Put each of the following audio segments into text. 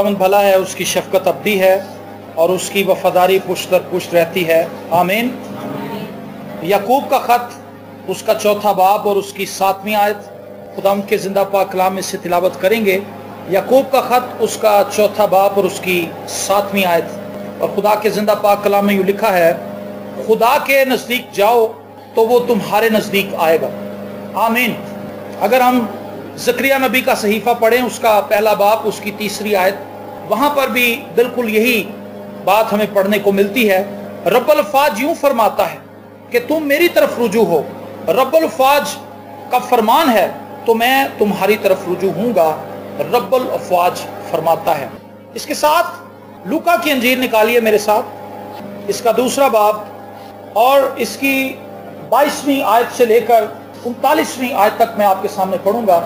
खुदावंद भला है, उसकी शफकत अब्दी है और उसकी वफादारी पुश्त दर पुश्त रहती है। आमीन। याकूब का खत, उसका 4था बाब और उसकी 7वीं आयत खुदावंद के जिंदा पाक कलाम में से तिलावत करेंगे। याकूब का खत, उसका 4था बाब और उसकी 7वीं आयत। और खुदा के जिंदा पाक कलाम में यूँ लिखा है, खुदा के नज़दीक जाओ तो वो तुम्हारे नज़दीक आएगा। आमीन। अगर हम ज़करिया नबी का सहीफ़ा पढ़ें, उसका पहला बाब, उसकी 3री आयत, वहाँ पर भी बिल्कुल यही बात हमें पढ़ने को मिलती है। रब्बुल फ़ाज यूँ फरमाता है कि तुम मेरी तरफ रुजू हो, रब्बुल फ़ाज का फरमान है तो मैं तुम्हारी तरफ रुजू हूँगा, रब्बुल फ़ाज फरमाता है। इसके साथ लूका की अंजील निकालिए मेरे साथ, इसका 2रा बाब और इसकी 22वीं आयत से लेकर 39वीं आयत तक मैं आपके सामने पढ़ूंगा।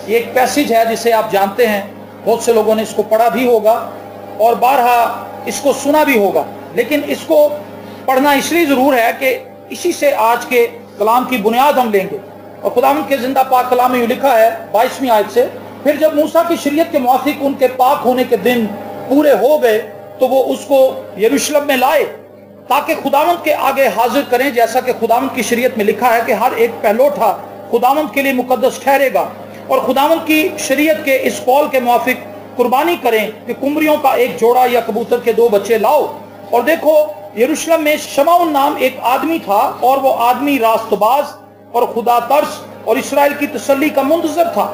ये एक पैसेज है जिसे आप जानते हैं, बहुत से लोगों ने इसको पढ़ा भी होगा और बारहा इसको सुना भी होगा, लेकिन इसको पढ़ना इसलिए ज़रूर है कि इसी से आज के कलाम की बुनियाद हम लेंगे। और खुदावंद के जिंदा पाक कलाम में यूँ लिखा है 22वीं आयत से, फिर जब मूसा की शरीयत के मुआफिक उनके पाक होने के दिन पूरे हो गए तो वो उसको यरूशलेम में लाए ताकि खुदावंद के आगे हाजिर करें, जैसा कि खुदावंद की शरीयत में लिखा है कि हर एक पहलोठा खुदावंद के लिए मुकद्दस ठहरेगा। और खुदावंद की शरीयत के इस कौल के मुआफिक कुर्बानी करें कि कुमरियों का एक जोड़ा या कबूतर के 2 बच्चे लाओ। और देखो, यरूशलेम में शमाउन नाम एक आदमी था और वो आदमी रास्तबाज और खुदा तर्स और इसराइल की तसल्ली का मुंतजर था।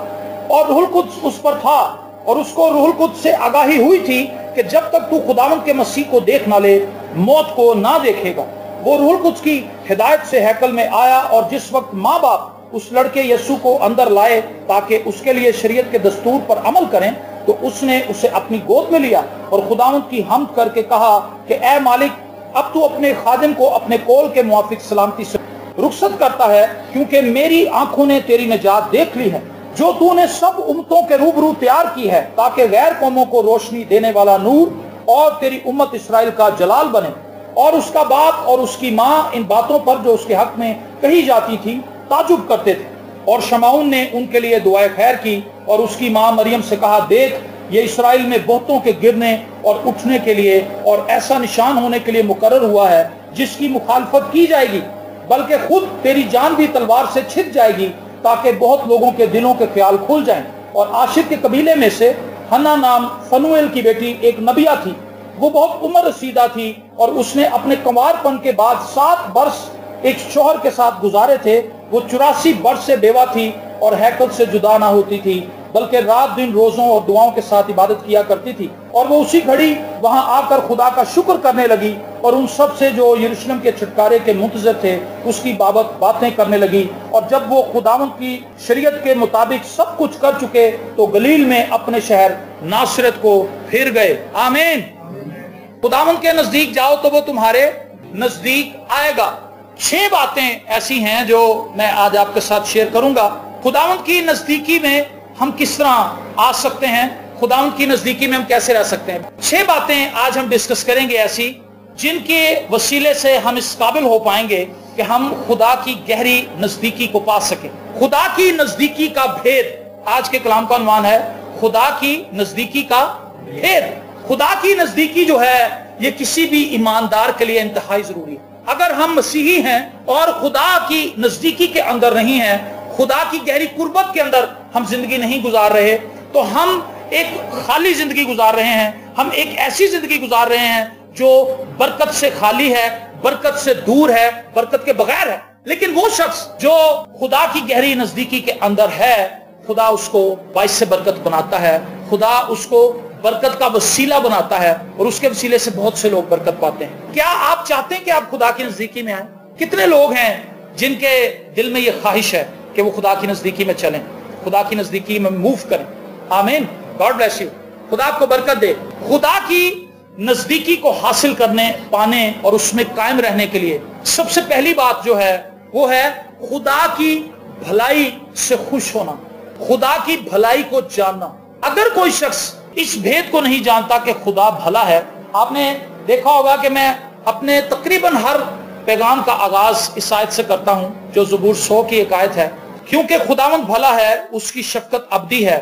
और रूहुल कुद्स उस पर था और उसको रूहुल कुद्स से आगाही हुई थी कि जब तक तू खुदावंद के मसीह को देख ना ले, मौत को ना देखेगा। वो रूहुल कुद्स की हिदायत से हैकल में आया और जिस वक्त माँ बाप उस लड़के यीशु को अंदर लाए ताकि उसके लिए शरीयत के दस्तूर पर अमल करें, तो उसने उसे अपनी गोद में लिया और खुदावंद की हम्द करके कहा कि ए मालिक, अब तू अपने खादिम को अपने कौल के मुआफिक सलामती से रुखसत करता है, क्योंकि मेरी आंखों ने तेरी निजात देख ली है जो तूने सब उम्मतों के रूबरू तैयार की है, ताकि गैर कौमों को रोशनी देने वाला नूर और तेरी उम्मत इसराइल का जलाल बने। और उसका बाप और उसकी माँ इन बातों पर जो उसके हक में कही जाती थी ताजुब करते थे। और शमाउन ने उनके लिए दुआए खैर की और उसकी माँ मरियम से कहा, देख, ये इसराइल में बहुतों के गिरने और उठने के लिए और ऐसा निशान होने के लिए मुकर्रर हुआ है जिसकी मुखालफत की जाएगी, बल्कि खुद तेरी जान भी तलवार से छिद जाएगी, ताकि बहुत लोगों के दिलों के ख्याल खुल जाएं। और आशिर के कबीले में से हन्ना नाम फनुएल की बेटी एक नबिया थी। वो बहुत उम्र रसीदा थी और उसने अपने कंवारपन के बाद 7 बरस एक शौहर के साथ गुजारे थे। वो 84 बरस से बेवा थी और हैकल से जुदा ना होती थी, बल्कि रात दिन रोजों और दुआओं के साथ इबादत किया करती थी। और वो उसी घड़ी वहां आकर खुदा का शुक्र करने लगी और उन सब से जो यरूशलेम के छुटकारे के मुंतजर थे उसकी बाबत बातें करने लगी। और जब वो खुदावंद की शरीयत के मुताबिक सब कुछ कर चुके तो गलील में अपने शहर नासरत को फिर गए। आमीन। खुदावंद के नजदीक जाओ तो वो तुम्हारे नजदीक आएगा। 6 बातें ऐसी हैं जो मैं आज आपके साथ शेयर करूंगा। खुदावंद की नजदीकी में हम किस तरह आ सकते हैं, खुदावंद की नजदीकी में हम कैसे रह सकते हैं। 6 बातें आज हम डिस्कस करेंगे ऐसी जिनके वसीले से हम इस काबिल हो पाएंगे कि हम खुदा की गहरी नजदीकी को पा सके। खुदा की नजदीकी का भेद, आज के कलाम का उन्वान है खुदा की नजदीकी का भेद। खुदा की नजदीकी जो है ये किसी भी ईमानदार के लिए इंतहाई जरूरी है। अगर हम मसीही हैं और खुदा की नजदीकी के अंदर नहीं हैं, खुदा की गहरी कुर्बत के अंदर हम जिंदगी नहीं गुजार रहे, तो हम एक खाली जिंदगी गुजार रहे हैं। हम एक ऐसी जिंदगी गुजार रहे हैं जो बरकत से खाली है, बरकत से दूर है, बरकत के बगैर है। लेकिन वो शख्स जो खुदा की गहरी नजदीकी के अंदर है, खुदा उसको बाइस से बरकत बनाता है, खुदा उसको बरकत का वसीला बनाता है और उसके वसीले से बहुत से लोग बरकत पाते हैं। क्या आप चाहते हैं कि आप खुदा की नजदीकी में आए? कितने लोग हैं जिनके दिल में ये ख्वाहिश है कि वो खुदा की नजदीकी में चलें, खुदा की नजदीकी में मूव करें? आमीन। God bless you. खुदा आपको बरकत दे। खुदा की नजदीकी को हासिल करने, पाने और उसमें कायम रहने के लिए सबसे पहली बात जो है वो है खुदा की भलाई से खुश होना, खुदा की भलाई को जानना। अगर कोई शख्स इस भेद को नहीं जानता कि खुदा भला है, आपने देखा होगा कि मैं अपने तकरीबन हर पैगाम का आगाज इस आयत से करता हूं जो ज़बूर 100 की एक आयत है, क्योंकि खुदावंद भला है, उसकी शफकत अब्दी है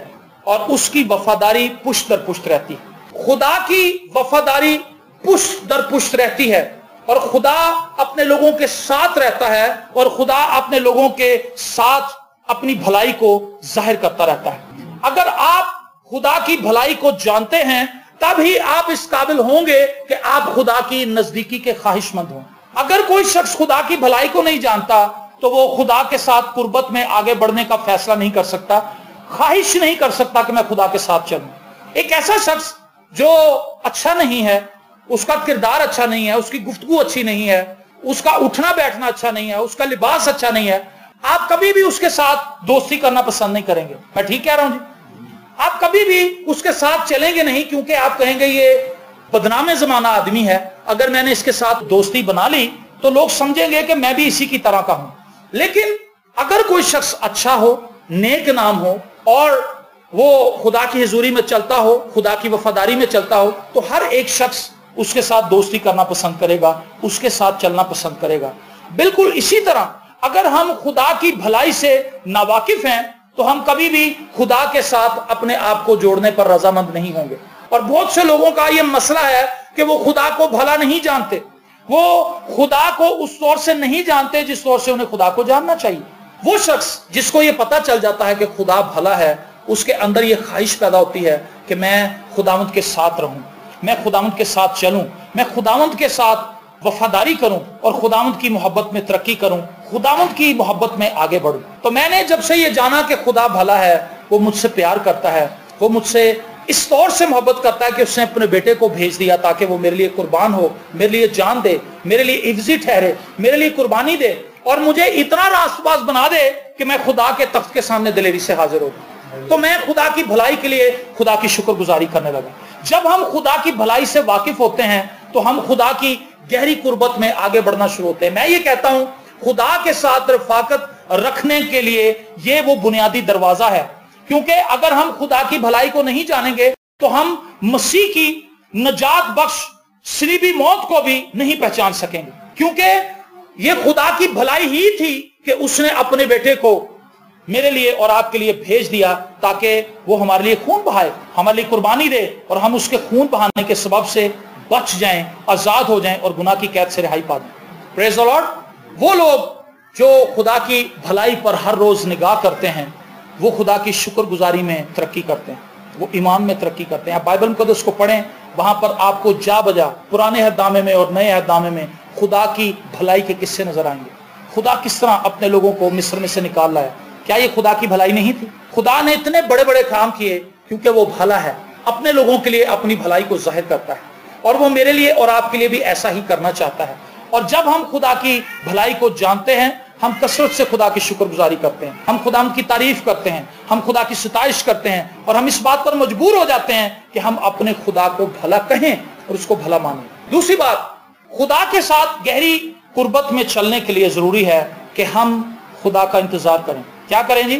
और उसकी वफादारी पुश्त दर पुश्त रहती है। खुदा की वफादारी पुष्ट दर पुष्ट रहती है और खुदा अपने लोगों के साथ रहता है और खुदा अपने लोगों के साथ अपनी भलाई को जाहिर करता रहता है। अगर आप खुदा की भलाई को जानते हैं तब ही आप इस काबिल होंगे कि आप खुदा की नजदीकी के ख्वाहिशमंद हों। अगर कोई शख्स खुदा की भलाई को नहीं जानता तो वो खुदा के साथ कुर्बत में आगे बढ़ने का फैसला नहीं कर सकता, ख्वाहिश नहीं कर सकता कि मैं खुदा के साथ चलूं। एक ऐसा शख्स जो अच्छा नहीं है, उसका किरदार अच्छा नहीं है, उसकी गुफ्तगू अच्छी नहीं है, उसका उठना बैठना अच्छा नहीं है, उसका लिबास अच्छा नहीं है, आप कभी भी उसके साथ दोस्ती करना पसंद नहीं करेंगे। मैं ठीक कह रहा हूं जी? आप कभी भी उसके साथ चलेंगे नहीं, क्योंकि आप कहेंगे ये बदनाम जमाना आदमी है, अगर मैंने इसके साथ दोस्ती बना ली तो लोग समझेंगे कि मैं भी इसी की तरह का हूं। लेकिन अगर कोई शख्स अच्छा हो, नेक नाम हो और वो खुदा की हुजूरी में चलता हो, खुदा की वफादारी में चलता हो, तो हर एक शख्स उसके साथ दोस्ती करना पसंद करेगा, उसके साथ चलना पसंद करेगा। बिल्कुल इसी तरह अगर हम खुदा की भलाई से नावाकिफ हैं तो हम कभी भी खुदा के साथ अपने आप को जोड़ने पर रजामंद नहीं होंगे। और बहुत से लोगों का यह मसला है कि वो खुदा को भला नहीं जानते, वो खुदा को उस तौर से नहीं जानते जिस तौर से उन्हें खुदा को जानना चाहिए। वो शख्स जिसको ये पता चल जाता है कि खुदा भला है, उसके अंदर ये ख्वाहिश पैदा होती है कि मैं खुदावंद के साथ रहूं, मैं खुदावंद के साथ चलूं, मैं खुदावंद के साथ वफादारी करूं और खुदावंद की मोहब्बत में तरक्की करूं, खुदावंद की मोहब्बत में आगे बढ़ूं। तो मैंने जब से ये जाना कि खुदा भला है, वो मुझसे प्यार करता है, वो मुझसे इस तौर से मोहब्बत करता है कि उसने अपने बेटे को भेज दिया ताकि वो मेरे लिए कुर्बान हो, मेरे लिए जान दे, मेरे लिए इफ्जी ठहरे, मेरे लिए कुर्बानी दे और मुझे इतना रास्तबाज बना दे कि मैं खुदा के तख्त के सामने दिलेरी से हाजिर हो। तो मैं खुदा की भलाई के लिए खुदा की शुक्रगुजारी करने लगा। जब हम खुदा की भलाई से वाकिफ होते हैं तो हम खुदा की गहरी कुर्बत में आगे बढ़ना शुरू होते हैं। मैं ये कहता हूं खुदा के साथ रफाकत रखने के लिए ये वो बुनियादी दरवाजा है, क्योंकि अगर हम खुदा की भलाई को नहीं जानेंगे तो हम मसीह की नजात बख्श सलीबी मौत को भी नहीं पहचान सकेंगे। क्योंकि ये खुदा की भलाई ही थी कि उसने अपने बेटे को मेरे लिए और आपके लिए भेज दिया ताकि वो हमारे लिए खून बहाए, हमारे लिए कुर्बानी दे और हम उसके खून बहाने के सबब से बच जाएं, आजाद हो जाएं और गुनाह की कैद से रिहाई पा दें। Praise the Lord. वो लोग जो खुदा की भलाई पर हर रोज निगाह करते हैं वो खुदा की शुक्रगुजारी में तरक्की करते हैं, वो ईमान में तरक्की करते हैं। आप बाइबल मुकद्दस को पढ़ें, वहां पर आपको जा बजा पुराने अहदनामे में और नए अहदनामे में खुदा की भलाई के किस्से नजर आएंगे। खुदा किस तरह अपने लोगों को मिस्र में से निकाल लाया। क्या ये खुदा की भलाई नहीं थी? खुदा ने इतने बड़े बड़े काम किए क्योंकि वो भला है, अपने लोगों के लिए अपनी भलाई को जाहिर करता है और वो मेरे लिए और आपके लिए भी ऐसा ही करना चाहता है। और जब हम खुदा की भलाई को जानते हैं हम कसरत से खुदा की शुक्रगुजारी करते हैं, हम खुदा की तारीफ करते हैं, हम खुदा की सताइश करते हैं और हम इस बात पर मजबूर हो जाते हैं कि हम अपने खुदा को भला कहें और उसको भला मानें। दूसरी बात, खुदा के साथ गहरी कुर्बत में चलने के लिए जरूरी है कि हम खुदा का इंतजार करें। क्या करें जी?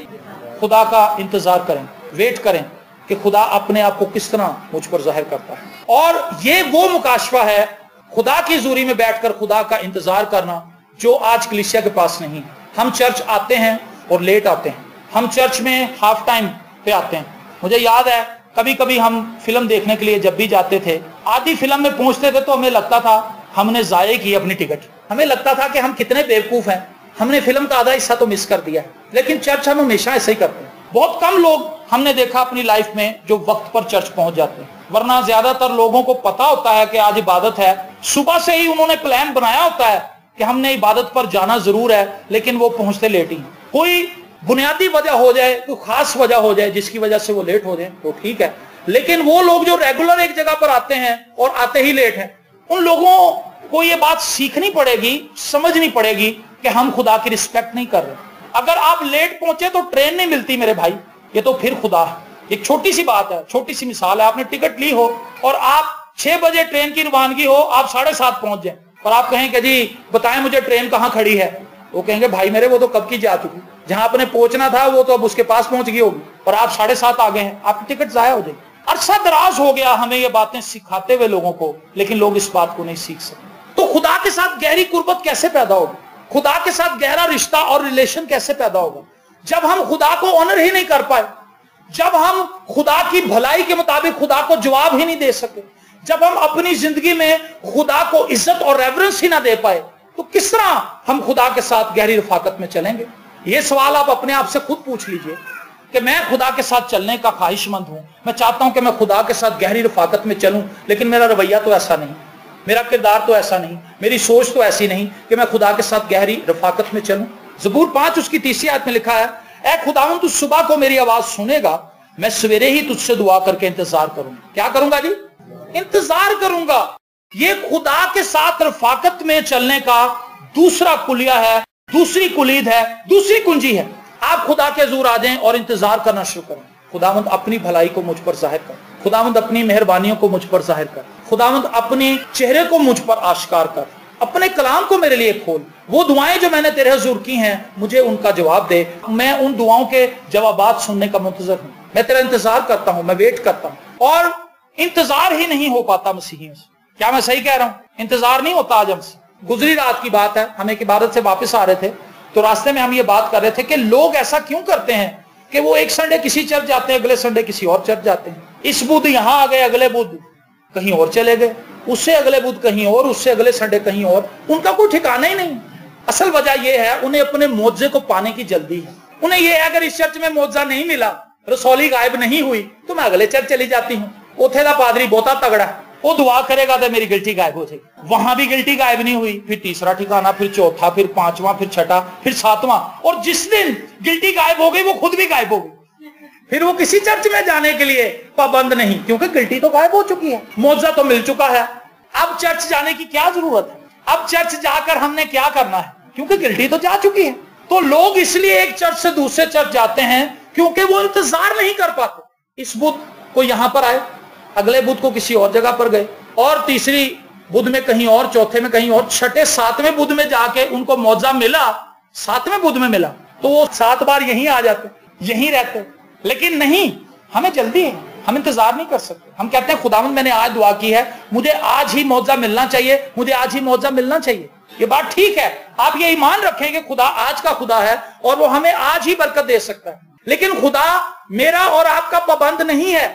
खुदा का इंतजार करें, वेट करें कि खुदा अपने आप को किस तरह मुझ पर जाहिर करता है। और ये वो मुकाशफा है खुदा की हुजूरी में बैठकर खुदा का इंतजार करना जो आज कलीसिया के पास नहीं है। हम चर्च आते हैं और लेट आते हैं, हम चर्च में हाफ टाइम पे आते हैं। मुझे याद है कभी कभी हम फिल्म देखने के लिए जब भी जाते थे, आधी फिल्म में पहुंचते थे तो हमें लगता था हमने जाये की अपनी टिकट, हमें लगता था कि हम कितने बेवकूफ हैं, हमने फिल्म का आधा हिस्सा तो मिस कर दिया है। लेकिन चर्च हम हमेशा ऐसा ही करते हैं। बहुत कम लोग हमने देखा अपनी लाइफ में जो वक्त पर चर्च पहुंच जाते हैं, वरना ज्यादातर लोगों को पता होता है कि आज इबादत है, सुबह से ही उन्होंने प्लान बनाया होता है कि हमने इबादत पर जाना जरूर है, लेकिन वो पहुंचते लेट ही। कोई बुनियादी वजह हो जाए, कोई खास वजह हो जाए जिसकी वजह से वो लेट हो जाए तो ठीक है, लेकिन वो लोग जो रेगुलर एक जगह पर आते हैं और आते ही लेट हैं, उन लोगों को ये बात सीखनी पड़ेगी, समझनी पड़ेगी कि हम खुदा की रिस्पेक्ट नहीं कर रहे। अगर आप लेट पहुंचे तो ट्रेन नहीं मिलती मेरे भाई, ये तो फिर खुदा है। एक छोटी सी बात है, छोटी सी मिसाल है, आपने टिकट ली हो और आप 6 बजे ट्रेन की रवानगी हो, आप 7:30 पहुंच जाए और आप कहें कि जी बताएं मुझे ट्रेन कहाँ खड़ी है, वो कहेंगे भाई मेरे वो तो कब की जा चुकी, जहां आपने पहुंचना था वो तो अब उसके पास पहुंच गई होगी और आप 7:30 आ गए हैं, आपकी टिकट जाया हो जाएगी। अरसा दराज हो गया हमें ये बातें सिखाते हुए लोगों को, लेकिन लोग इस बात को नहीं सीख सकते। तो खुदा के साथ गहरी कुर्बत कैसे पैदा होगी, खुदा के साथ गहरा रिश्ता और रिलेशन कैसे पैदा होगा जब हम खुदा को ऑनर ही नहीं कर पाए, जब हम खुदा की भलाई के मुताबिक खुदा को जवाब ही नहीं दे सके, जब हम अपनी जिंदगी में खुदा को इज्जत और रेवरेंस ही ना दे पाए, तो किस तरह हम खुदा के साथ गहरी रफाकत में चलेंगे? ये सवाल आप अपने आप से खुद पूछ लीजिए कि मैं खुदा के साथ चलने का ख्वाहिशमंद हूं, मैं चाहता हूं कि मैं खुदा के साथ गहरी रफाकत में चलूं, लेकिन मेरा रवैया तो ऐसा नहीं, मेरा किरदार तो ऐसा नहीं, मेरी सोच तो ऐसी नहीं कि मैं खुदा के साथ गहरी रफाकत में चलूं। ज़बूर 5 उसकी 3 आयत में लिखा है, ऐ खुदावंद तू सुबह को मेरी आवाज सुनेगा, मैं सवेरे ही तुझसे दुआ करके इंतजार करूंगा। क्या करूंगा जी? इंतजार करूंगा। ये खुदा के साथ रफाकत में चलने का दूसरा कुलिया है, दूसरी कुलीद है, दूसरी कुंजी है। आप खुदा के हजूर आ जाएं और इंतजार करना शुरू करें। खुदावंद अपनी भलाई को मुझ पर जाहिर कर, खुदावंद अपनी मेहरबानियों को मुझ पर जाहिर कर, खुदावंद अपने चेहरे को मुझ पर आश्कार कर, अपने कलाम को मेरे लिए खोल। वो दुआएं जो मैंने तेरे हजूर की हैं, मुझे उनका जवाब दे। मैं उन दुआओं के जवाबात सुनने का मुंतजर हूं, मैं तेरा इंतजार करता हूं, मैं वेट करता हूं। और इंतजार ही नहीं हो पाता मसीहियों से। क्या मैं सही कह रहा हूं? इंतजार नहीं होता आज हमसे। गुजरी रात की बात है, हम एक इबादत से वापस आ रहे थे, तो रास्ते में हम ये बात कर रहे थे कि लोग ऐसा क्यों करते हैं कि वो एक संडे किसी चर्च जाते हैं, अगले संडे किसी और चर्च जाते हैं। इस बुध यहां आ गए, अगले बुध कहीं और चले गए, उससे अगले बुध कहीं और, उससे अगले संडे कहीं और। उनका कोई ठिकाना ही नहीं। असल वजह यह है, उन्हें अपने मुआवजे को पाने की जल्दी है। उन्हें यह है, अगर इस चर्च में मुआवजा नहीं मिला, रसौली गायब नहीं हुई, तो मैं अगले चर्च चली जाती हूँ। उथे का पादरी बहुता तगड़ा है, वो दुआ करेगा तो मेरी गिल्टी गायब हो जाएगी। वहां भी गिल्टी गायब नहीं हुई, फिर तीसरा ठिकाना, फिर चौथा, फिर पांचवा, फिर छठा, फिर सातवां, और जिस दिन गिल्टी गायब हो गई वो खुद भी गायब हो गई। फिर वो किसी चर्च में जाने के लिए पाबंद नहीं, क्योंकि गिल्टी तो गायब हो चुकी है, मुआवजा तो मिल चुका है। अब चर्च जाने की क्या जरूरत है? अब चर्च जाकर हमने क्या करना है? क्योंकि गिल्टी तो जा चुकी है। तो लोग इसलिए एक चर्च से दूसरे चर्च जाते हैं क्योंकि वो इंतजार नहीं कर पाते। इस बुध को यहां पर आए, अगले बुध को किसी और जगह पर गए, और तीसरी बुध में कहीं और, चौथे में कहीं और, छठे सातवें बुध में जाके उनको मुआवजा मिला, सातवें बुध में मिला, तो वो 7 बार यहीं आ जाते, यहीं रहते। लेकिन नहीं, हमें जल्दी है, हम इंतजार नहीं कर सकते। हम कहते हैं खुदावंद मैंने आज दुआ की है, मुझे आज ही मुआवजा मिलना चाहिए, मुझे आज ही मुआवजा मिलना चाहिए। ये बात ठीक है, आप ये ईमान रखें कि खुदा आज का खुदा है और वो हमें आज ही बरकत दे सकता है। लेकिन खुदा मेरा और आपका पाबंद नहीं है,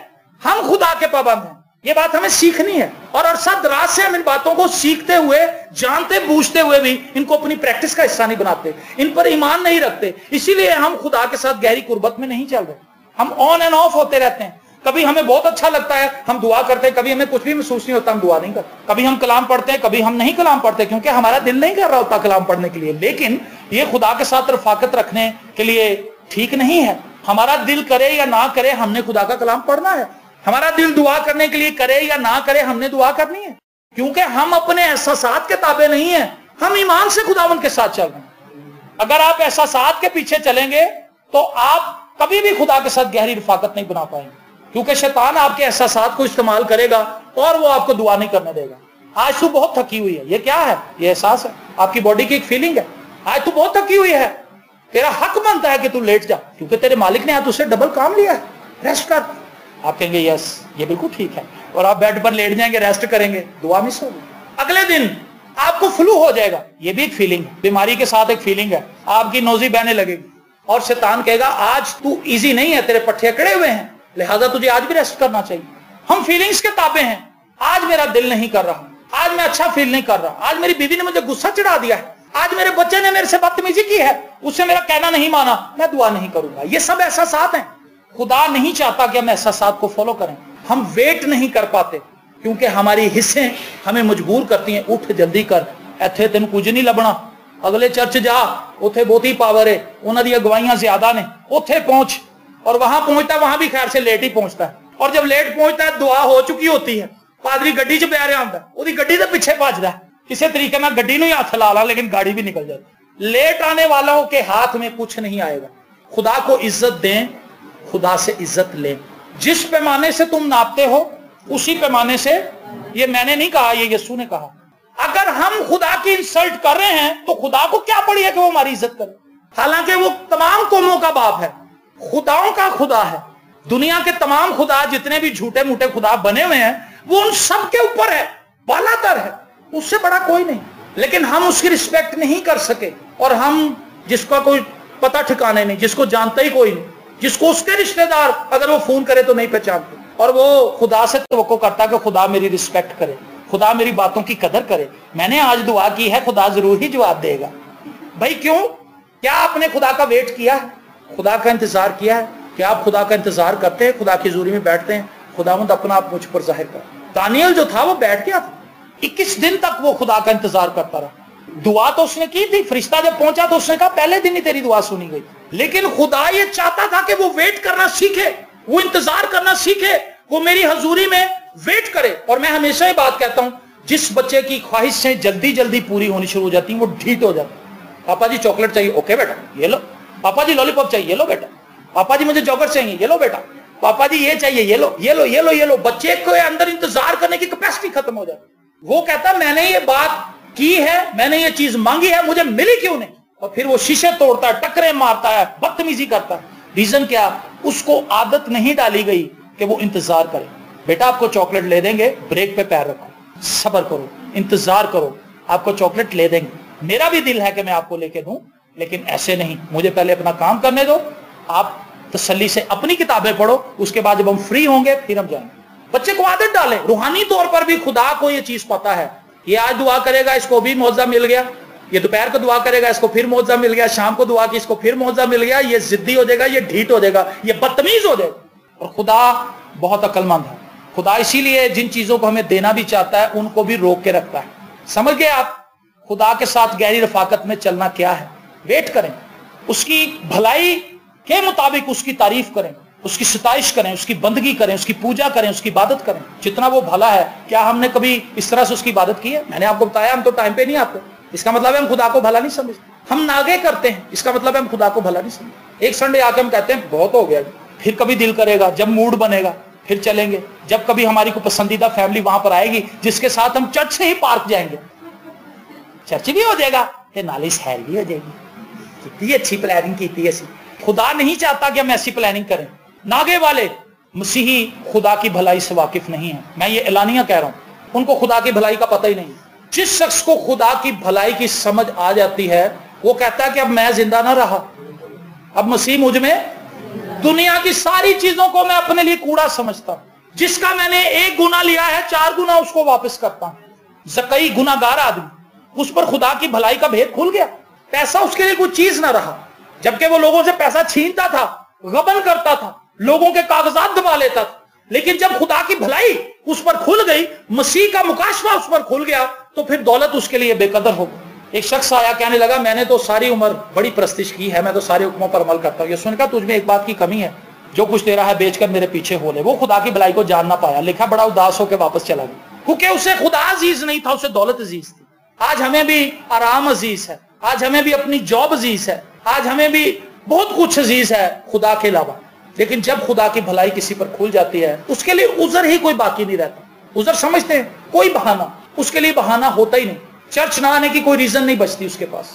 हम खुदा के पाबंद हैं। ये बात हमें सीखनी है, और अरसा दराज से हम इन बातों को सीखते हुए, जानते बूझते हुए भी इनको अपनी प्रैक्टिस का हिस्सा नहीं बनाते, इन पर ईमान नहीं रखते। इसीलिए हम खुदा के साथ गहरी कुर्बत में नहीं चल रहे। हम ऑन एंड ऑफ होते रहते हैं। कभी हमें बहुत अच्छा लगता है, हम दुआ करते हैं, कभी हमें कुछ भी महसूस नहीं होता, हम दुआ नहीं करते। कभी हम कलाम पढ़ते हैं, कभी हम नहीं कलाम पढ़ते, क्योंकि हमारा दिल नहीं कर रहा होता कलाम पढ़ने के लिए। लेकिन ये खुदा के साथ रफाकत रखने के लिए ठीक नहीं है। हमारा दिल करे या ना करे, हमने खुदा का कलाम पढ़ना है। हमारा दिल दुआ करने के लिए करे या ना करे, हमने दुआ करनी है, क्योंकि हम अपने एहसासात के ताबे नहीं है, हम ईमान से खुदावंद के साथ चल रहे हैं। अगर आप एहसासात के पीछे चलेंगे तो आप कभी भी खुदा के साथ गहरी रफाकत नहीं बना पाएंगे, क्योंकि शैतान आपके एहसासात को इस्तेमाल करेगा और वो आपको दुआ नहीं करने देगा। आज तू बहुत थकी हुई है, ये क्या है? ये एहसास है, आपकी बॉडी की एक फीलिंग है। आज तू बहुत थकी हुई है, तेरा हक बनता है कि तू लेट जा, क्योंकि तेरे मालिक ने आज तुझसे डबल काम लिया है, रेस्ट कर। आप कहेंगे यस, ये बिल्कुल ठीक है, और आप बेड पर लेट जाएंगे, रेस्ट करेंगे, दुआ मिस होगी। अगले दिन आपको फ्लू हो जाएगा, ये भी एक फीलिंग है, बीमारी के साथ एक फीलिंग है, आपकी नोजी बहने लगेगी, और शैतान कहेगा आज तू इजी नहीं है, तेरे पट्टे अकड़े हुए हैं, लिहाजा तुझे आज भी रेस्ट करना चाहिए। हम फीलिंग्स के ताबे हैं। आज मेरा दिल नहीं कर रहा, आज मैं अच्छा फील नहीं कर रहा, आज मेरी बीवी ने मुझे गुस्सा चढ़ा दिया है, आज मेरे बच्चे ने मेरे से बदतमीजी की है, उससे मेरा कहना नहीं माना, मैं दुआ नहीं करूंगा। ये सब एहसासात हैं। खुदा नहीं चाहता कि हम एहसासात को फॉलो करें। हम वेट नहीं कर पाते क्योंकि हमारी हिस्सें हमें मजबूर करती हैं, उठ जल्दी कर, इत्थे तेन कुछ नहीं लभना, अगले चर्च जा, उथे बहुती पावर है, उन्हां दी अगवाइयां ज्यादा ने, उथे पहुंच। और वहां पहुंचता, वहां भी खैर से लेट ही पहुंचता है, और जब लेट पहुंचता है दुआ हो चुकी होती है, पादरी गड्डी च बह रहा होंदा, ओदी गड्डी दे पीछे भजदा है, किसी तरीके में गड्डी नूं ही हाथ ला ला, लेकिन गाड़ी भी निकल जाती। लेट आने वालों के हाथ में कुछ नहीं आएगा। खुदा को इज्जत दें, खुदा से इज्जत लें। जिस पैमाने से तुम नापते हो उसी पैमाने से, ये मैंने नहीं कहा, ये यीशु ने कहा। अगर हम खुदा की इंसल्ट कर रहे हैं तो खुदा को क्या पड़ी है कि वो हमारी इज्जत करे? हालांकि वो तमाम कौमों का बाप है, खुदाओं का खुदा है। दुनिया के तमाम खुदा जितने भी झूठे मूठे खुदा बने हुए हैं वो उन सब के ऊपर है, बालातर है, उससे बड़ा कोई नहीं। लेकिन हम उसकी रिस्पेक्ट नहीं कर सके, और हम जिसका कोई पता ठिकाने नहीं, जिसको जानता ही कोई नहीं, जिसको उसके रिश्तेदार अगर वो फोन करे तो नहीं पहचानते, और वो खुदा से तवक्को करता कि खुदा मेरी रिस्पेक्ट करे, खुदा मेरी बातों की कदर करे, मैंने आज दुआ की है, खुदा जरूर ही जवाब देगा। भाई क्यों? क्या आपने खुदा का वेट किया है? खुदा का इंतजार किया है? क्या आप खुदा का इंतजार करते हैं? खुदा की हजूरी में बैठते हैं, खुदावंद अपना आप मुझ पर जाहिर कर। दानियल जो था वो बैठ गया था, 21 दिन तक वो खुदा का इंतजार करता रहा। दुआ तो उसने की थी, फरिश्ता जब पहुंचा तो उसने कहा पहले दिन ही तेरी दुआ सुनी गई। लेकिन खुदा ये चाहता था कि वो वेट करना सीखे, वो इंतजार करना सीखे, वो मेरी हजूरी में वेट करे। और मैं हमेशा ये बात कहता हूं, जिस बच्चे की ख्वाहिशें जल्दी जल्दी पूरी होनी शुरू हो जाती हैं वो ढीठ हो जाता है। पापा जी चॉकलेट चाहिए, ओके बेटा ये लो। पापा जी लॉलीपॉप चाहिए, ये लो बेटा। पापा जी मुझे जॉगर चाहिए, ये लो बेटा। पापा जी ये चाहिए, ये लो ये लो ये लो ये लो। बच्चे के अंदर इंतजार करने की कैपेसिटी खत्म हो जाती है। वो कहता मैंने ये बात की है, मैंने ये चीज मांगी है, मुझे मिली क्यों नहीं? और फिर वो शीशे तोड़ता है, टकरे मारता है, बदतमीजी करता है। रीजन क्या? उसको आदत नहीं डाली गई कि वो इंतजार करे। बेटा आपको चॉकलेट ले देंगे, ब्रेक पे पैर रखो, सब्र करो, इंतजार करो, आपको चॉकलेट ले देंगे। मेरा भी दिल है कि मैं आपको लेके दूं, लेकिन ऐसे नहीं, मुझे पहले अपना काम करने दो। आप तसल्ली से अपनी किताबें पढ़ो, उसके बाद जब हम फ्री होंगे फिर हम जाएंगे। बच्चे को आदत डालें। रूहानी तौर पर भी खुदा को ये चीज पता है, ये आज दुआ करेगा इसको भी मौजा मिल गया, ये दोपहर को दुआ करेगा इसको फिर मौजा मिल गया, शाम को दुआ की इसको फिर मौजा मिल गया, ये जिद्दी हो जाएगा, ये ढीठ हो जाएगा, ये बदतमीज हो जाएगा। और खुदा बहुत अक्लमंद है। खुदा इसीलिए जिन चीजों को हमें देना भी चाहता है उनको भी रोक के रखता है। समझ गए आप? खुदा के साथ गहरी रफाकत में चलना क्या है? वेट करें, उसकी भलाई के मुताबिक उसकी तारीफ करें, उसकी सताइश करें, उसकी बंदगी करें, उसकी पूजा करें, उसकी इबादत करें जितना वो भला है। क्या हमने कभी इस तरह से उसकी इबादत की है? मैंने आपको बताया हम तो टाइम पे नहीं आते, इसका मतलब है हम खुदा को भला नहीं समझते। हम नागे करते हैं, इसका मतलब है हम खुदा को भला नहीं समझते। एक संडे आके हम कहते हैं बहुत हो गया, फिर कभी दिल करेगा, जब मूड बनेगा फिर चलेंगे, जब कभी हमारी को पसंदीदा फैमिली वहां पर आएगी जिसके साथ हम चर्च से ही पार्क जाएंगे, चर्च भी हो जाएगा, नाली सैर भी हो जाएगी। कितनी अच्छी प्लानिंग की थी ऐसी। खुदा नहीं चाहता कि हम ऐसी प्लानिंग करें। नागे वाले मसीही खुदा की भलाई से वाकिफ नहीं है। मैं ये एलानिया कह रहा हूं, उनको खुदा की भलाई का पता ही नहीं। जिस शख्स को खुदा की भलाई की समझ आ जाती है वो कहता है कि अब मैं जिंदा ना रहा, अब मसीह मुझ में, दुनिया की सारी चीजों को मैं अपने लिए कूड़ा समझता हूं। जिसका मैंने 1 गुना लिया है 4 गुना उसको वापस करता हूं। जकई गुनाहगार आदमी, उस पर खुदा की भलाई का भेद खुल गया। पैसा उसके लिए कोई चीज ना रहा, जबकि वो लोगों से पैसा छीनता था, गबन करता था, लोगों के कागजात दबा लेता था। लेकिन जब खुदा की भलाई उस पर खुल गई, मसीह का मुकाशवा उस पर खुल गया, तो फिर दौलत उसके लिए बेकदर हो गई। एक शख्स आया, कहने लगा मैंने तो सारी उम्र बड़ी प्रस्तिश की है, मैं तो सारे हुक्मों पर अमल करता हूं। ये सुनकर तुझमें एक बात की कमी है, जो कुछ तेरा है बेचकर मेरे पीछे हो ले। वो खुदा की भलाई को जान ना पाया, लिखा बड़ा उदास होकर वापस चला गया, क्योंकि उसे खुदा अजीज नहीं था, उसे दौलत अजीज थी। आज हमें भी आराम अजीज है, आज हमें भी अपनी जॉब अजीज है, आज हमें भी बहुत कुछ अजीज है खुदा के अलावा। लेकिन जब खुदा की भलाई किसी पर खुल जाती है, उसके लिए उज़र ही कोई बाकी नहीं रहता। उज़र समझते हैं, कोई बहाना, उसके लिए बहाना होता ही नहीं। चर्च ना आने की कोई रीजन नहीं बचती उसके पास।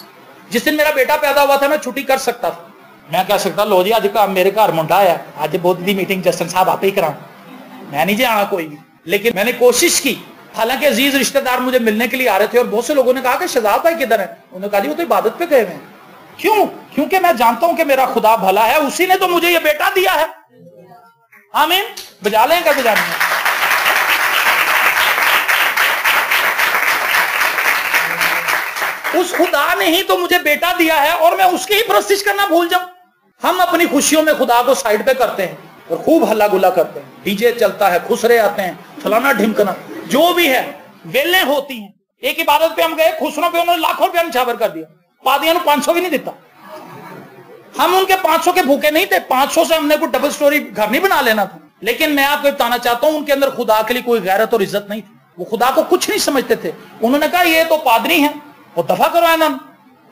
जिस दिन मेरा बेटा पैदा हुआ था मैं छुट्टी कर सकता था, मैं कह सकता लो जी आज मेरे घर मुंडा है, आज बहुत दी मीटिंग जस्टिन साहब आप ही कराऊं, मैं नहीं जाना कोई भी। लेकिन मैंने कोशिश की, हालांकि अजीज रिश्तेदार मुझे मिलने के लिए आ रहे थे और बहुत से लोगों ने कहा कि शहजाद भाई किधर है? उन्होंने कहा जी वो तो इबादत पे गए हैं। क्यों? क्योंकि मैं जानता हूं कि मेरा खुदा भला है, उसी ने तो मुझे ये बेटा दिया है। आमीन, बजा लेंगे बजाने। उस खुदा ने ही तो मुझे बेटा दिया है और मैं उसकी ही प्रस्तिश करना भूल जाऊं। हम अपनी खुशियों में खुदा को साइड पे करते हैं और खूब हल्ला गुल्ला करते हैं, डीजे चलता है, खुसरे आते हैं, फलाना ढिमकना जो भी है, वेलें होती हैं। एक इबादत पे हम गए, खुसरों पे उन्होंने लाखों रुपया निछावर कर दिया, पादियां ने 500 भी नहीं देता। हम उनके 500 के भूखे नहीं थे, 500 से हमने कोई डबल स्टोरी घर नहीं बना लेना था। लेकिन मैं आपको बताना चाहता हूं, उनके अंदर खुदा के लिए कोई गैरत और इज्जत नहीं थी। वो खुदा को कुछ नहीं समझते थे। उन्होंने कहा ये तो पादरी हैं, वो दफा करो ना,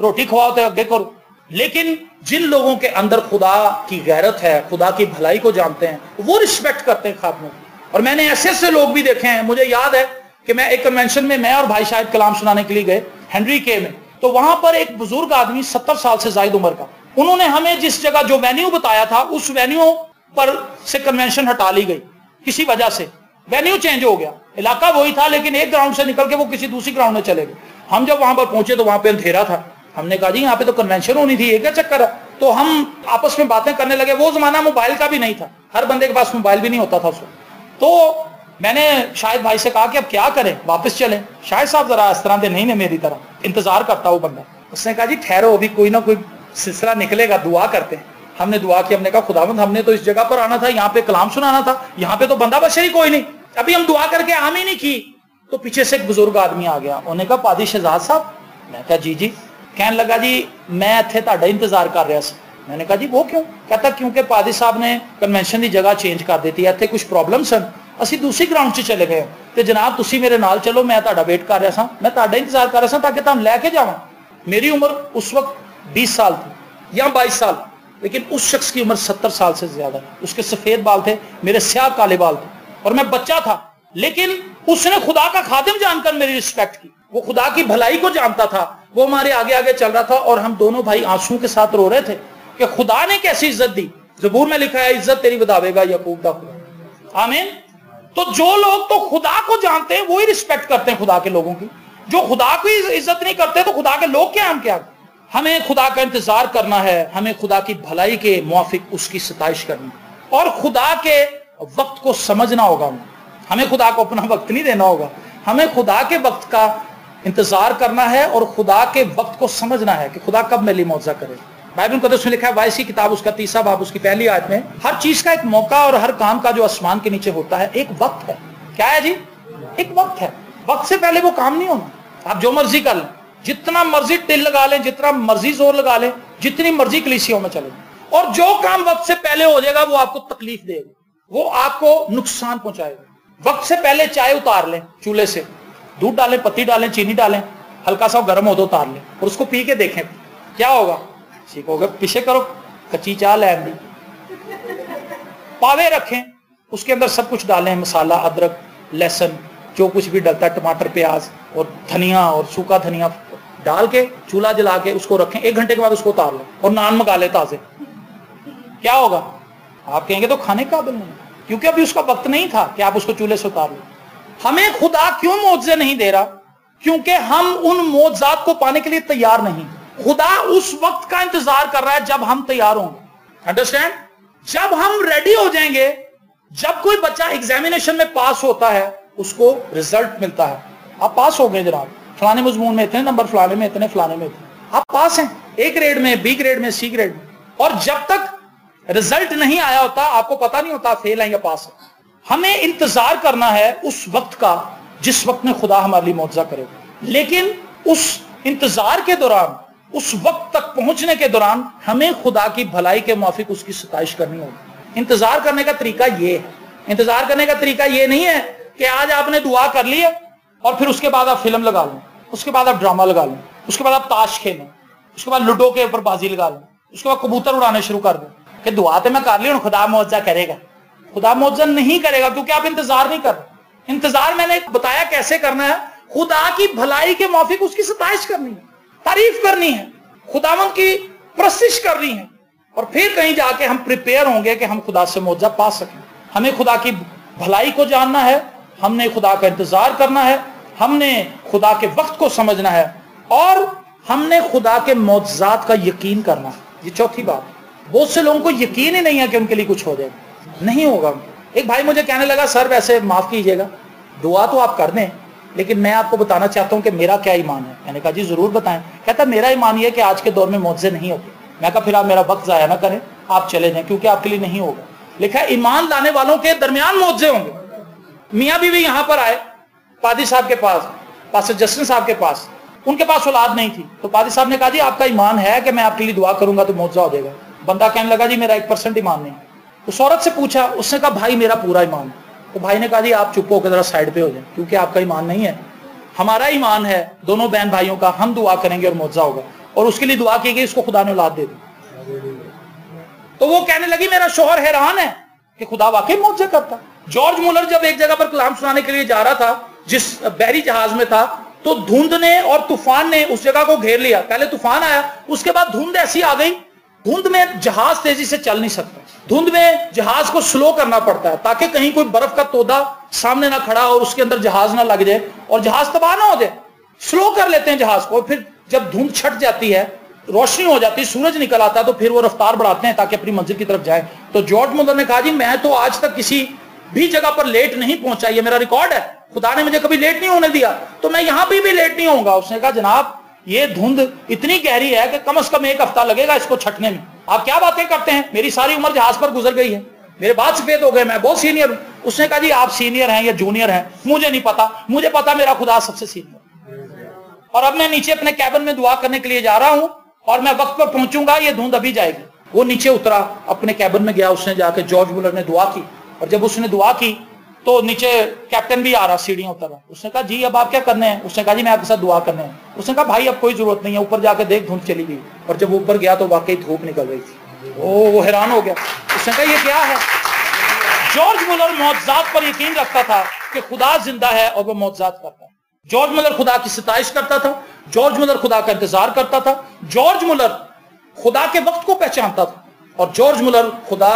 रोटी खवाओ तो आगे करो। लेकिन जिन लोगों के अंदर खुदा की गैरत है, खुदा की भलाई को जानते हैं, वो रिस्पेक्ट करते हैं खादमों की। और मैंने ऐसे ऐसे लोग भी देखे हैं। मुझे याद है कि मैं एक कन्वेंशन में, मैं और भाई शायद कलाम सुनाने के लिए गए हेनरी के में, तो वहां पर एक बुजुर्ग आदमी 70 साल से ज्यादा उम्र का, उन्होंने हमें जिस जगह जो वेन्यू बताया था उस वेन्यू पर से कन्वेंशन हटा ली गई किसी वजह से। वेन्यू चेंज हो गया, इलाका वही था लेकिन एक ग्राउंड से निकल के वो किसी दूसरी ग्राउंड में चले गए। हम जब वहां पर पहुंचे तो वहां पे अंधेरा था, ہم نے کہا جی یہاں پہ تو کنونشن ہونی تھی، یہ کیا چکر ہے؟ تو ہم آپس میں باتیں کرنے لگے. وہ زمانہ موبائل کا بھی نہیں تھا، ہر بندے کے پاس موبائل بھی نہیں ہوتا تھا اس وقت. تو میں نے شاہد بھائی سے کہا کہ اب کیا کریں، واپس چلیں؟ شاہد صاحب ذرا اس طرح دے نہیں نے میری طرح انتظار کرتا وہ بندہ. اس نے کہا جی ٹھہرو، ابھی کوئی نہ کوئی سلسلہ نکلے گا، دعا کرتے ہیں. ہم نے دعا کی، ہم نے کہا خداوند ہم نے تو اس جگہ پر آنا تھا، یہاں پہ کلام سنانا تھا، یہاں پہ تو بندہ بشری کوئی نہیں، ابھی ہم دعا کر کے آم ہی نہیں کی. تو پیچھے سے ایک بزرگ آدمی آ گیا، انہوں نے کہا پادری شہزاد صاحب. میں کہا جی جی. کہنے لگا جی میں اتنے تہاڈا انتظار کر رہا سا. میں نے کہا جی وہ کیوں؟ کہتا کیونکہ پادری صاحب نے کنونشن کی جگہ چینج کر دیتی ہے، اتنے کچھ پرابلم سن، اسی دوسری گراؤنڈ سے چلے گئے تو جناب تسی میرے نال چلو، میں تہاڈا ویٹ کر رہا سا، میں تہاڈا انتظار کر رہا سا تاکہ تم لے کے جاواں. میری عمر اس وقت 20 سال تھی یا 22 سال، لیکن اس شخص کی عمر 70 سال سے زیادہ. اس کے سفید بال تھے، میرے سیاہ کالے بال تھے، اور میں بچہ تھا، لیکن اس نے خدا کا خادم جان کر میری رسپیکٹ کی. وہ خدا کی بھلائی کو جانتا تھا، وہ ہمارے آگے آگے چل رہا تھا، اور ہم دونوں بھائی آنسو کے ساتھ رو رہے تھے کہ خدا نے کیسی عزت دی. زبور میں لکھا ہے عزت تیری بداوے گا یعقوب دا خدا. آمین. تو جو لوگ تو خدا کو جانتے ہیں وہی رسپیکٹ کرتے ہیں خدا کے لوگوں کی. جو خدا کی عزت نہیں کرتے تو خدا کے لوگ کیا ہم کیا. ہمیں خدا کا انتظار کرنا ہے، ہمیں خدا کی بھلائی کے موافق اس کی ستائش کرنی، اور خدا کے وقت کو سمجھنا ہوگا. ہمیں خدا کو اپنا وقت نہیں دینا ہوگا، ہمیں خدا کے وقت کا انتظار کرنا ہے اور خدا کے وقت کو سمجھنا ہے کہ خدا کب میرے لیے معجزہ کرے. بائبل مقدس میں لکھا ہے وائس کی کتاب اس کا 3 باب اس کی 1 آیت میں، ہر چیز کا ایک موقع اور ہر کام کا جو آسمان کے نیچے ہوتا ہے ایک وقت ہے. کیا ہے جی؟ ایک وقت ہے. وقت سے پہلے وہ کام نہیں ہونا. آپ جو مرضی کر لیں، جتنا مرضی ٹل لگا لیں، جتنا مرضی زور لگا لیں، جتنی مرضی کلیسیوں میں چلیں، اور جو کام وقت سے پہلے ہو جائے گا وہ آپ کو تکلیف دے گا، وہ آپ کو نقصان پہنچائے گا. وقت سے پہلے چائے اتار لیں چولہے سے، دودھ ڈالیں، پتی ڈالیں، چینی ڈالیں، ہلکا سا گرم ہو تو اتار لیں اور اس کو پی کے دیکھیں کیا ہوگا. ٹھیک ہوگا. پیچھے کرو، کچی چاہ لین دی، پاوے رکھیں، اس کے اندر سب کچھ ڈالیں، مسالہ، ادرک، لہسن، جو کچھ بھی ڈلتا ہے، ٹماٹر، پیاز اور دھنیا اور سوکھا دھنیا ڈال کے چولہا جلا کے اس کو رکھیں. 1 گھنٹے کے بعد اس کو اتار لیں اور نان منگا لیں تازے. کیا ہوگا؟ آپ کہیں گے تو کھانے قابل نہیں، کیونکہ ابھی اس کا وقت نہیں تھا کہ آپ اس کو چولہے سے اتار لیں. ہمیں خدا کیوں معجزے نہیں دے رہا؟ کیونکہ ہم ان معجزات کو پانے کے لیے تیار نہیں. خدا اس وقت کا انتظار کر رہا ہے جب ہم تیار ہوں گے. انڈرسٹینڈ؟ جب ہم ریڈی ہو جائیں گے. جب کوئی بچہ ایگزامینیشن میں پاس ہوتا ہے اس کو رزلٹ ملتا ہے، آپ پاس ہو گئے جناب، فلانے مضمون میں اتنے نمبر، فلانے میں اتنے، فلانے میں اتنے، آپ پاس ہیں A گریڈ میں، B گریڈ میں، C گریڈ میں. اور جب تک رزلٹ نہیں آیا ہوتا آپ کو پتا نہیں ہوتا فیل ہیں یا پاس ہیں. ہمیں انتظار کرنا ہے اس وقت کا جس وقت میں خدا ہمارے لیے معجزہ کرے گا. لیکن اس انتظار کے دوران، اس وقت تک پہنچنے کے دوران ہمیں خدا کی بھلائی کے موافق اس کی ستائش کرنی ہوگی. انتظار کرنے کا طریقہ یہ ہے. انتظار کرنے کا طریقہ یہ نہیں ہے کہ آج آپ نے دعا کر لی ہے اور پھر اس کے بعد آپ فلم لگا لیں، اس کے بعد آپ ڈرامہ لگا لیں، اس کے بعد آپ تاش کھیلیں، اس کے بعد لوڈو کے اوپر بازی لگا لیں، اس کے بعد کبوتر اڑانے شروع کر دیں کہ دعا تو میں کر لی ہوں، خدا معجزہ کرے گا. خدا معجزہ نہیں کرے گا کیونکہ آپ انتظار نہیں کر رہے. انتظار میں نے بتایا کیسے کرنا ہے. خدا کی بھلائی کے موافق اس کی ستائش کرنی ہے، تعریف کرنی ہے، خداوند کی پرستش کرنی ہے، اور پھر کہیں جا کے ہم پریپیئر ہوں گے کہ ہم خدا سے معجزہ پا سکیں. ہمیں خدا کی بھلائی کو جاننا ہے، ہم نے خدا کا انتظار کرنا ہے، ہم نے خدا کے وقت کو سمجھنا ہے، اور ہم نے خدا کے معجزات کا یقین کرنا ہے. یہ چوتھی بات. بہت سے لوگوں کو یقین ہی نہیں ہے کہ ان کے لیے کچھ ہو جائے گا، نہیں ہوگا. ایک بھائی مجھے کہنے لگا سر ویسے معاف کیجئے گا، دعا تو آپ کر دیں لیکن میں آپ کو بتانا چاہتا ہوں کہ میرا کیا ایمان ہے. میں نے کہا جی ضرور بتائیں. کہتا میرا ایمان یہ کہ آج کے دور میں معجزے نہیں ہوتے. میں کہا پھر آپ میرا وقت ضائع نہ کریں، آپ چلے جائیں کیونکہ آپ کے لیے نہیں ہوگا. لکھا ہے ایمان لانے والوں کے درمیان معجزے ہوں گے. میاں بیوی یہاں پر آئے پادری صاحب کے پاس، پاسٹر جسٹن صاحب کے پاس، ان کے پاس اولاد نہیں تھی. تو پادری صاحب نے کہا جی آپ کا ایمان ہے کہ میں آپ کے لیے دعا کروں گا تو معجزہ ہو جائے گا؟ بندہ کہنے لگا جی میرا 1% ایمان نہیں. اس عورت سے پوچھا، اس نے کہا بھائی میرا پورا ایمان ہے. تو بھائی نے کہا جی آپ چپ ہو کے ذرا سائڈ پہ ہو جائیں کیونکہ آپ کا ایمان نہیں ہے، ہمارا ایمان ہے دونوں بہن بھائیوں کا، ہم دعا کریں گے اور معجزہ ہوگا. اور اس کے لیے دعا کی گئی اس کو خدا نے اولاد دے دی. تو وہ کہنے لگی میرا شوہر حیران ہے کہ خدا واقعی معجزہ کرتا. جارج مولر جب ایک جگہ پر کلام سنانے کے لیے جا رہا تھا جس بحری جہاز میں تھا تو دھند نے اور طوفان نے اس جگہ کو گھیر لیا. پہلے طوفان آیا، اس کے بعد دھند ایسی آ گئی، دھند میں جہاز تیزی سے چل نہیں سکتا. دھند میں جہاز کو سلو کرنا پڑتا ہے تاکہ کہیں کوئی برف کا تودا سامنے نہ کھڑا اور اس کے اندر جہاز نہ لگ جائے اور جہاز تباہ نہ ہو جائے. سلو کر لیتے ہیں جہاز کو، پھر जब धुंध छट जाती है, रोशनी हो जाती है, सूरज निकल आता है, तो फिर वो रफ्तार बढ़ाते हैं ताकि अपनी मंजिल की तरफ जाए। तो जॉर्ज मुलर ने कहा जी मैं तो आज तक किसी भी जगह पर लेट नहीं पहुंचा, ये मेरा रिकॉर्ड है, खुदा ने मुझे कभी लेट नहीं होने दिया, तो मैं यहां भी लेट नहीं होऊंगा। उसने कहा जनाब ये धुंध इतनी गहरी है कि कम से कम 1 हफ्ता लगेगा इसको छटने में। आप क्या बातें करते हैं, मेरी सारी उम्र जहाज पर गुजर गई है, मेरे बाल सफेद हो गए, मैं बहुत सीनियर हूं। उसने कहा जी आप सीनियर हैं या जूनियर हैं मुझे नहीं पता, मुझे पता मेरा खुदा सबसे सीनियर। और अब मैं नीचे अपने कैबिन में दुआ करने के लिए जा रहा हूं और मैं वक्त पर पहुंचूंगा, ये धुंध अभी जाएगी। वो नीचे उतरा, अपने कैबिन में गया, उसने जाके जॉर्ज मुलर ने दुआ की, और जब उसने दुआ की तो नीचे कैप्टन भी आ रहा, सीढ़ियां उतर रहा। उसने कहा जी अब आप क्या करने हैं? उसने कहा जी मैं आपके साथ दुआ करने हैं। उसने कहा भाई अब कोई जरूरत नहीं है, ऊपर जाके देख धुंध चली गई। और जब ऊपर गया तो वाकई धूप निकल रही थी। वो हैरान हो गया, उसने कहा ये क्या है? जॉर्ज मुलर मौजज़ात पर यकीन रखता था कि खुदा जिंदा है और वो मौजज़ात करता है। जॉर्ज मुलर खुदा की सताइश करता था, जॉर्ज मुलर खुदा का इंतजार करता था, जॉर्ज मुलर खुदा के वक्त को पहचानता था, और जॉर्ज मुलर खुदा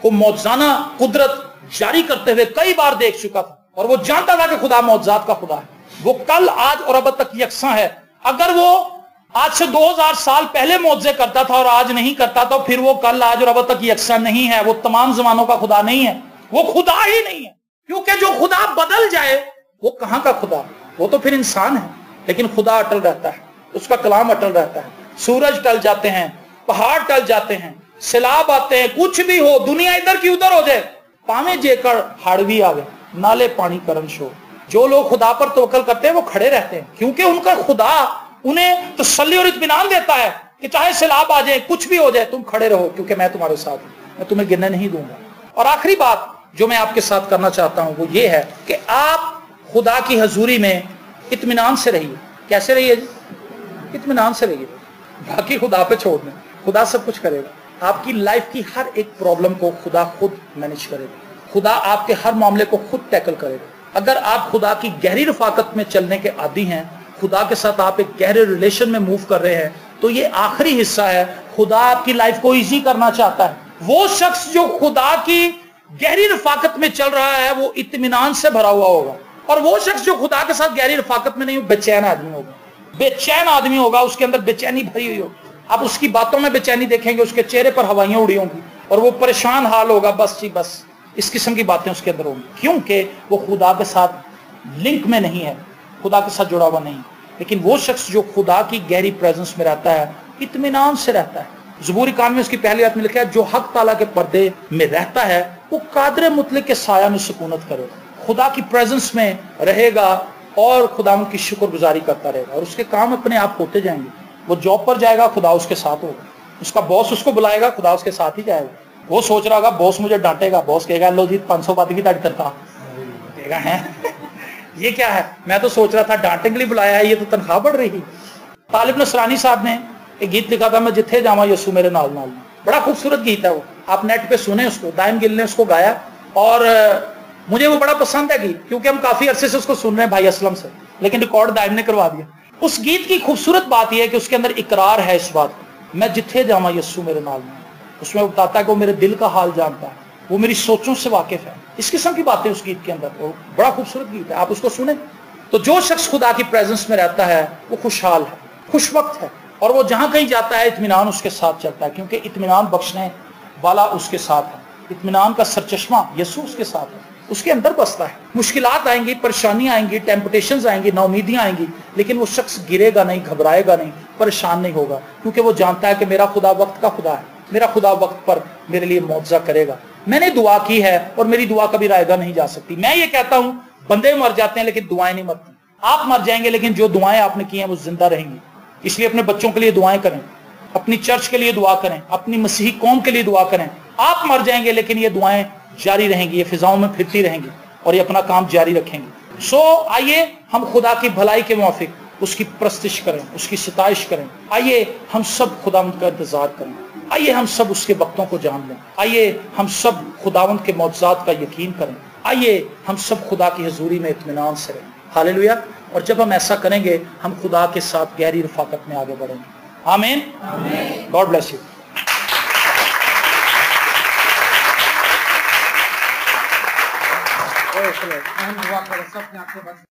को मौजज़ाना कुदरत जारी करते हुए कई बार देख चुका था, और वो जानता था कि खुदा मौजज़ात का खुदा है। वो कल आज और अब तक यकसां है। अगर वो आज से 2000 साल पहले मौजज़े करता था और आज नहीं करता, तो फिर वो कल आज और अब तक यकसां नहीं है। वो तमाम जमानों का खुदा नहीं है, वो खुदा ही नहीं है। क्योंकि जो खुदा बदल जाए वो कहां का खुदा, वो तो फिर इंसान है। लेकिन खुदा अटल रहता है, उसका कलाम अटल रहता है। सूरज टल जाते हैं, पहाड़ टल जाते हैं, सैलाब आते हैं, कुछ भी हो, दुनिया इधर की उधर हो जाए, पावे जेकर हाड़वी आवे नाले पानी करन शो। जो लोग खुदा पर तवक्कल करते हैं वो खड़े रहते हैं, क्योंकि उनका खुदा उन्हें तसल्ली और इत्मीनान देता है कि चाहे सैलाब आ जाए, कुछ भी हो जाए, तुम खड़े रहो, क्योंकि मैं तुम्हारे साथ हूं, मैं तुम्हें गिरने नहीं दूंगा। और आखिरी बात जो मैं आपके साथ करना चाहता हूं वो ये है कि आप खुदा की हजूरी में इत्मीनान से रहिए। कैसे रहिए जी? इत्मीनान से रहिए, बाकी खुदा पे छोड़ दें, खुदा सब कुछ करेगा। आपकी लाइफ की हर एक प्रॉब्लम को खुदा खुद मैनेज करेगा, खुदा आपके हर मामले को खुद टैकल करेगा। अगर आप खुदा की गहरी रफाकत में चलने के आदी हैं, खुदा के साथ आप एक गहरे रिलेशन में मूव कर रहे हैं, तो ये आखिरी हिस्सा है। खुदा आपकी लाइफ को इजी करना चाहता है। वो शख्स जो खुदा की गहरी रफाकत में चल रहा है वो इत्मीनान से भरा हुआ होगा, और वो शख्स जो खुदा के साथ गहरी रफाकत में नहीं, बेचैन आदमी होगा, बेचैन आदमी होगा, उसके अंदर बेचैनी भरी हुई होगी। आप उसकी बातों में बेचैनी देखेंगे, उसके चेहरे पर हवाइयां उड़ी होंगी और वो परेशान हाल होगा, बस जी बस, इस किस्म की बातें उसके अंदर होंगी, क्योंकि वो खुदा के साथ लिंक में नहीं है, खुदा के साथ जुड़ा हुआ नहीं। लेकिन वो शख्स जो खुदा की गहरी प्रेजेंस में रहता है, इत्मीनान से रहता है। ज़बूरी कान में उसकी पहली आयत में लिखा है, जो हक ताला के पर्दे में रहता है वो कादर मुतलक के साया में सुकूनत करेगा, खुदा की प्रेजेंस में रहेगा और खुदा की शुक्रगुजारी करता रहेगा, और उसके काम अपने आप होते जाएंगे। वो जॉब पर जाएगा, खुदा उसके साथ होगा, उसका बॉस उसको बुलाएगा, खुदा उसके साथ ही जाएगा। वो सोच रहा होगा बॉस मुझे डांटेगा, बॉस कहेगा लो जी 500 बात की तनख्वाह, कहेगा है ये क्या है, मैं तो सोच रहा था डांटने के लिए बुलाया है, ये तो तनख्वाह बढ़ रही। तालिब नसरानी साहब ने एक गीत लिखा था, मैं जिथे जावा यसू मेरे नाल नाल, बड़ा खूबसूरत गीत है वो, आप नेट पे सुने उसको, दाइम गिल ने उसको गाया, और मुझे वो बड़ा पसंद है गीत, क्योंकि हम काफी अरसे से उसको सुन रहे हैं भाई असलम से, लेकिन रिकॉर्ड दाइम ने करवा दिया। उस गीत की खूबसूरत बात यह है कि उसके अंदर इकरार है इस बात, मैं जिथे जावा यसू मेरे नाल नाल। उसमें बताता है कि वो मेरे दिल का हाल जानता है, वो मेरी सोचों से वाकिफ है। इस किस्म की बातें उस गीत के अंदर, वो बड़ा खूबसूरत गीत है, आप उसको सुने। तो जो शख्स खुदा की प्रेजेंस में रहता है वो खुशहाल है, खुशवक्त है, और वो जहां कहीं जाता है इत्मीनान उसके साथ चलता है, क्योंकि इत्मीनान बख्शने वाला उसके साथ है। इत्मीनान का सरचश्मा यसू उसके साथ है, उसके अंदर बसता है। मुश्किलात आएंगी, परेशानियां आएंगी, टेम्पटेशंस आएंगी, नाउमीदियां आएंगी, लेकिन वो शख्स गिरेगा नहीं, घबराएगा नहीं, परेशान नहीं होगा, क्योंकि वो जानता है कि मेरा खुदा वक्त का खुदा है, मेरा खुदा वक्त पर मेरे लिए मुआवजा करेगा। मैंने दुआ की है और मेरी दुआ कभी रायगा नहीं जा सकती। मैं ये कहता हूं बंदे मर जाते हैं लेकिन दुआएं नहीं मरती। आप मर जाएंगे लेकिन जो दुआएं आपने की हैं वो जिंदा रहेंगी। इसलिए अपने बच्चों के लिए दुआएं करें, अपनी चर्च के लिए दुआ करें, अपनी मसीही कौम के लिए दुआ करें। आप मर जाएंगे लेकिन ये दुआएं जारी रहेंगी, ये फिजाओं में फिरती रहेंगी और ये अपना काम जारी रखेंगे। सो आइए हम खुदा की भलाई के मुआफिक उसकी प्रस्तिश करें, उसकी सताइश करें। आइए हम सब खुदावंद का इंतजार करें, आइए हम सब उसके वक्तों को जान लें, आइए हम सब खुदावंद के मौजज़ात का यकीन करें, आइए हम सब खुदा की हजूरी में इत्मीनान से रहें। हालेलुया। और जब हम ऐसा करेंगे हम खुदा के साथ गहरी रफाकत में आगे बढ़ेंगे। आमीन। God bless you.